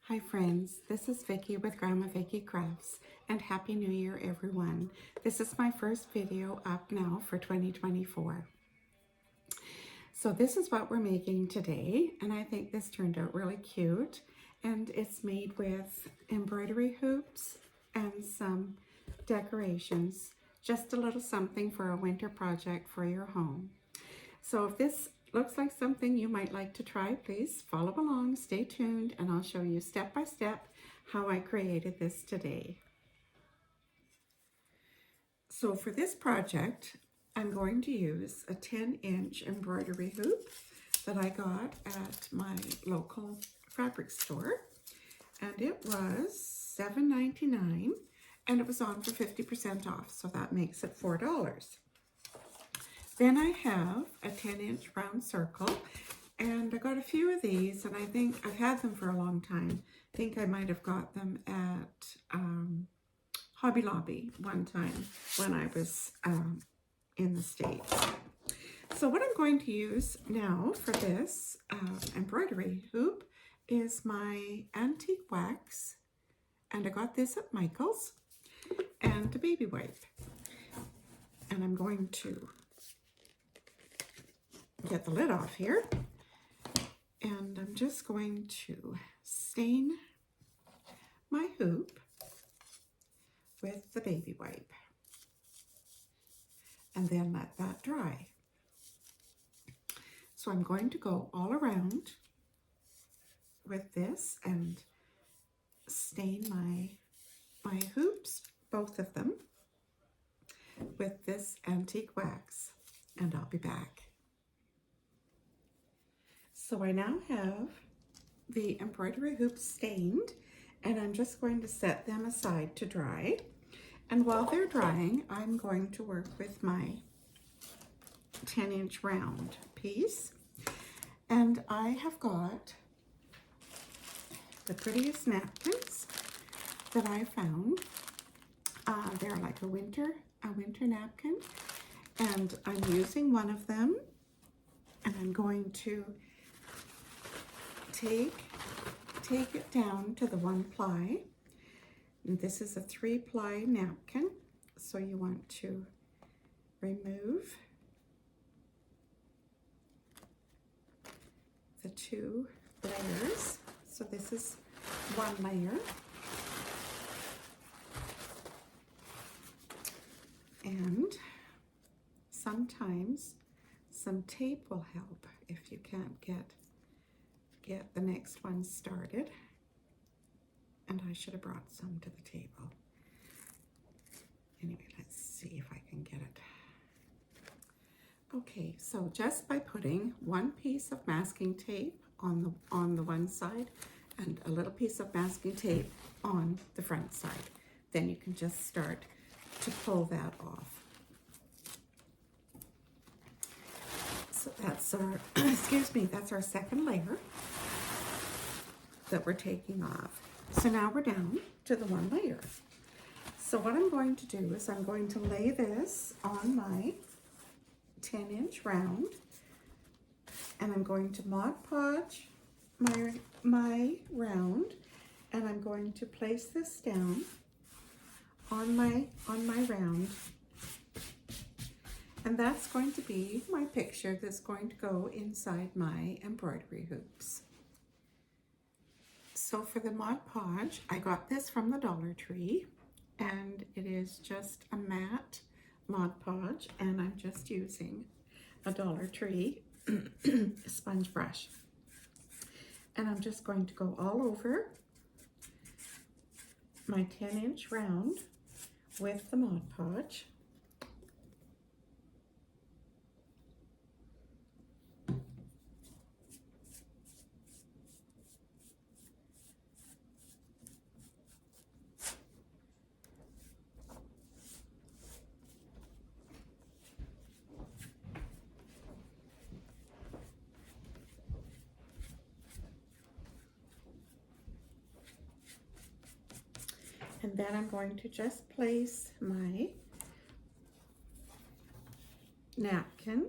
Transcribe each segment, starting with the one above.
Hi friends, this is Vicki with Gramma Vicki Crafts and Happy New Year everyone. This is my first video up now for 2024. So this is what we're making today, and I think this turned out really cute, and it's made with embroidery hoops and some decorations, just a little something for a winter project for your home. So if this looks like something you might like to try, please follow along, stay tuned, and I'll show you step by step how I created this today. So for this project, I'm going to use a 10-inch embroidery hoop that I got at my local fabric store, and it was $7.99, and it was on for 50% off, so that makes it $4. Then I have a 10-inch round circle, and I got a few of these, and I think I've had them for a long time. I think I might have got them at Hobby Lobby one time when I was in the States. So what I'm going to use now for this embroidery hoop is my antique wax, and I got this at Michael's, and a baby wipe. And I'm going to get the lid off here, and I'm just going to stain my hoop with the baby wipe and then let that dry. So I'm going to go all around with this and stain my hoops, both of them, with this antique wax, and I'll be back. So I now have the embroidery hoops stained, and I'm just going to set them aside to dry. And while they're drying, I'm going to work with my 10-inch round piece. And I have got the prettiest napkins that I found. They're like a winter napkin, and I'm using one of them, and I'm going to take it down to the 1-ply. And this is a 3-ply napkin, so you want to remove the 2 layers. So this is 1 layer, and sometimes some tape will help if you can't get the next one started. And I should have brought some to the table. Anyway, let's see if I can get it. Okay, so just by putting 1 piece of masking tape on the one side and a little piece of masking tape on the front side, then you can just start to pull that off. So that's our, excuse me, that's our second layer that we're taking off. So now we're down to the 1 layer. So what I'm going to do is I'm going to lay this on my 10-inch round, and I'm going to Mod Podge my round, and I'm going to place this down on my round, and that's going to be my picture that's going to go inside my embroidery hoops. So for the Mod Podge, I got this from the Dollar Tree, and it is just a matte Mod Podge, and I'm just using a Dollar Tree sponge brush. And I'm just going to go all over my 10-inch round with the Mod Podge. And then I'm going to just place my napkin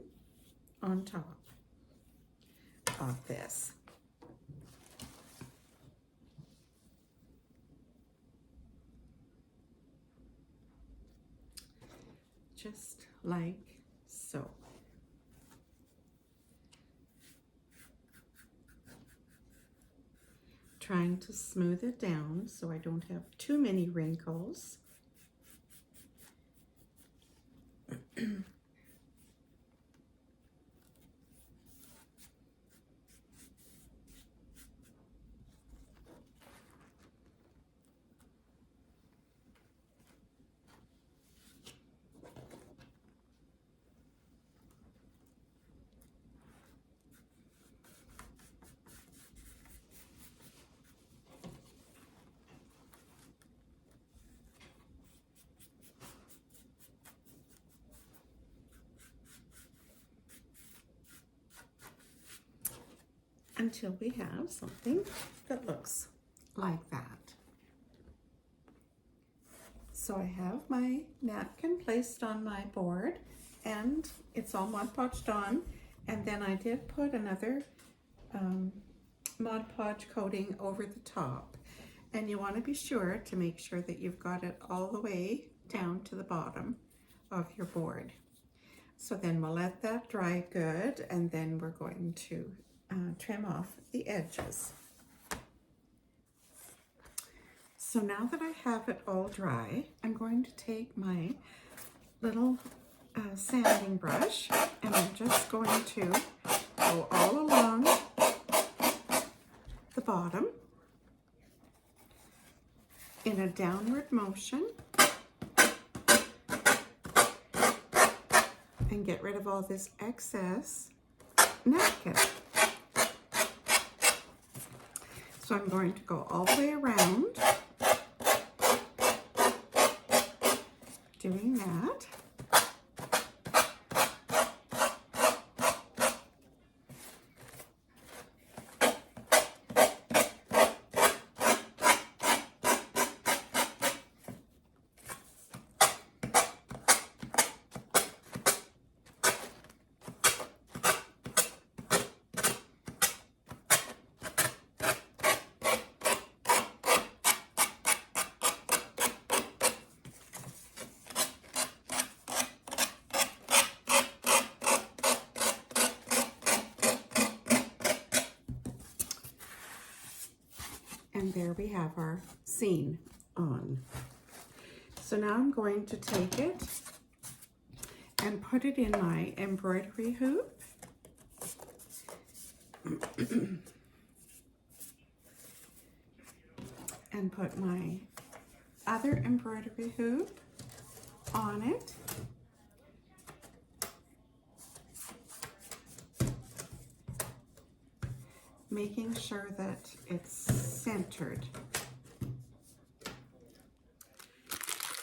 on top of this. just like so. Trying to smooth it down so I don't have too many wrinkles. Until we have something that looks like that. So I have my napkin placed on my board and it's all Mod Podged on, and then I did put another Mod Podge coating over the top, and you want to be sure to make sure that you've got it all the way down to the bottom of your board. So then we'll let that dry good, and then we're going to trim off the edges. So now that I have it all dry, I'm going to take my little sanding brush, and I'm just going to go all along the bottom in a downward motion and get rid of all this excess napkin. So I'm going to go all the way around doing that. And there we have our scene on. So now I'm going to take it and put it in my embroidery hoop. And put my other embroidery hoop on it. Making sure that it's centered.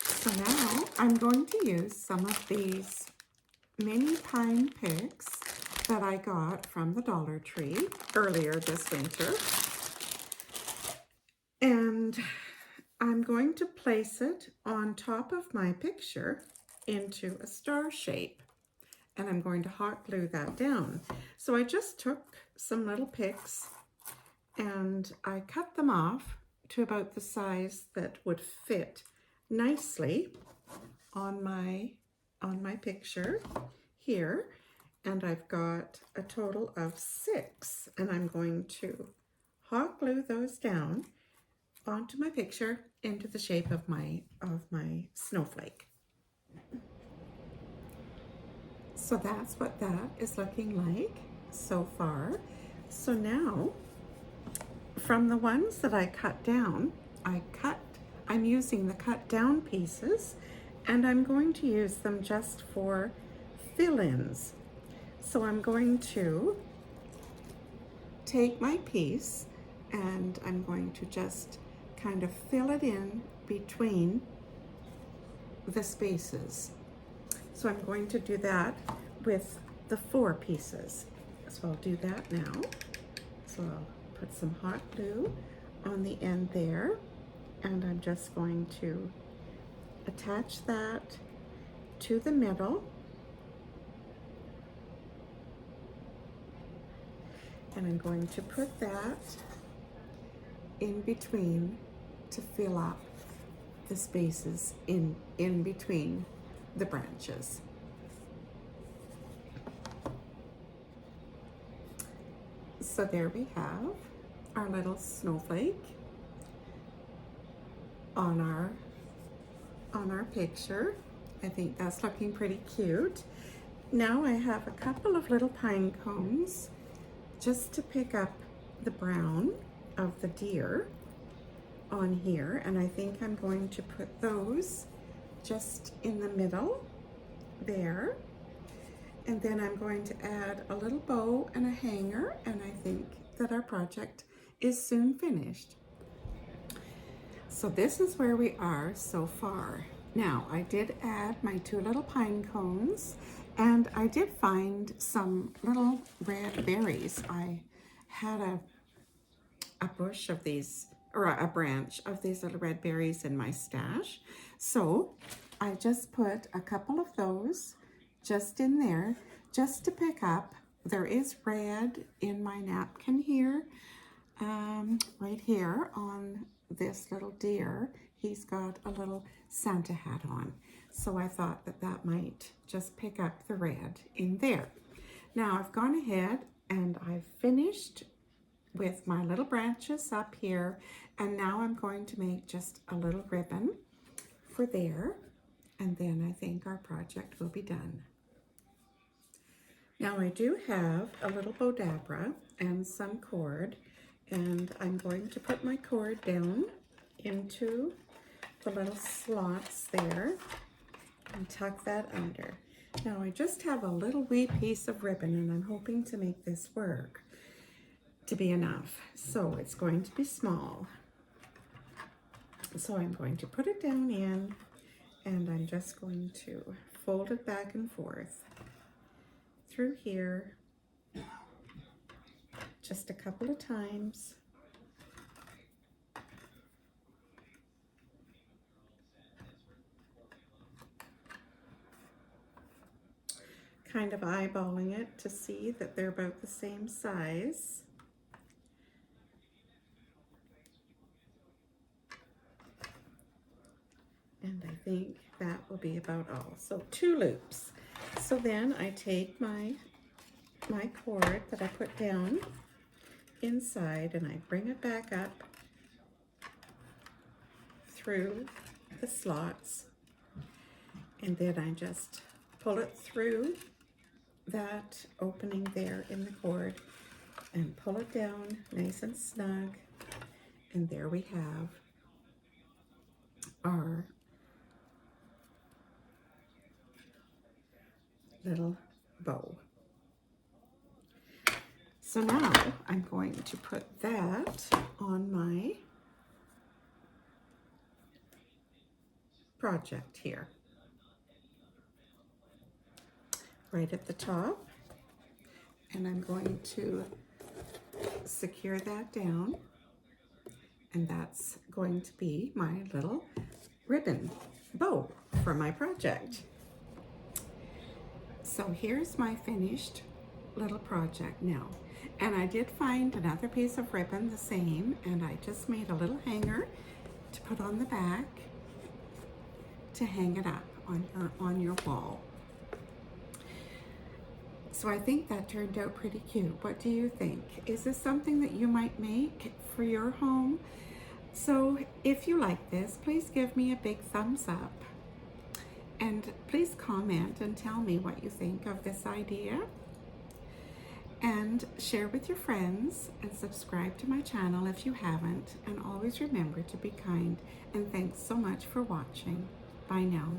So now I'm going to use some of these mini pine picks that I got from the Dollar Tree earlier this winter. And I'm going to place it on top of my picture into a star shape. And I'm going to hot glue that down. So I just took some little picks and I cut them off to about the size that would fit nicely on my picture here. And I've got a total of 6, and I'm going to hot glue those down onto my picture into the shape of my snowflake. So that's what that is looking like so far. So now, from the ones that I cut down, I'm using the cut down pieces, and I'm going to use them just for fill-ins. So I'm going to take my piece and I'm going to just kind of fill it in between the spaces. So I'm going to do that with the 4 pieces. So I'll do that now. So I'll put some hot glue on the end there, and I'm just going to attach that to the middle. And I'm going to put that in between to fill up the spaces in between the branches. So there we have our little snowflake on our picture. I think that's looking pretty cute. Now I have a couple of little pine cones just to pick up the brown of the deer on here, and I think I'm going to put those just in the middle there. And then I'm going to add a little bow and a hanger, and I think that our project is soon finished. So this is where we are so far. Now, I did add my 2 little pine cones, and I did find some little red berries. I had a bush of these, or a branch of these little red berries in my stash. So I just put a couple of those just in there, just to pick up. There is red in my napkin here, right here on this little deer. He's got a little Santa hat on. So I thought that that might just pick up the red in there. Now I've gone ahead and I've finished with my little branches up here, and now I'm going to make just a little ribbon for there, and then I think our project will be done. Now I do have a little bodabra and some cord, and I'm going to put my cord down into the little slots there and tuck that under. Now I just have a little wee piece of ribbon, and I'm hoping to make this work to be enough. So it's going to be small. So I'm going to put it down in, and I'm just going to fold it back and forth through here just a couple of times. Kind of eyeballing it to see that they're about the same size. And I think that will be about all. So 2 loops. So then I take my cord that I put down inside, and I bring it back up through the slots, and then I just pull it through that opening there in the cord and pull it down nice and snug, and there we have our little bow. So now I'm going to put that on my project here, right at the top, and I'm going to secure that down, and that's going to be my little ribbon bow for my project. So here's my finished little project now. And I did find another piece of ribbon the same, and I just made a little hanger to put on the back to hang it up on your wall. So I think that turned out pretty cute. What do you think? Is this something that you might make for your home? So if you like this, please give me a big thumbs up. And please comment and tell me what you think of this idea. And share with your friends, and subscribe to my channel if you haven't. And always remember to be kind. And thanks so much for watching. Bye now.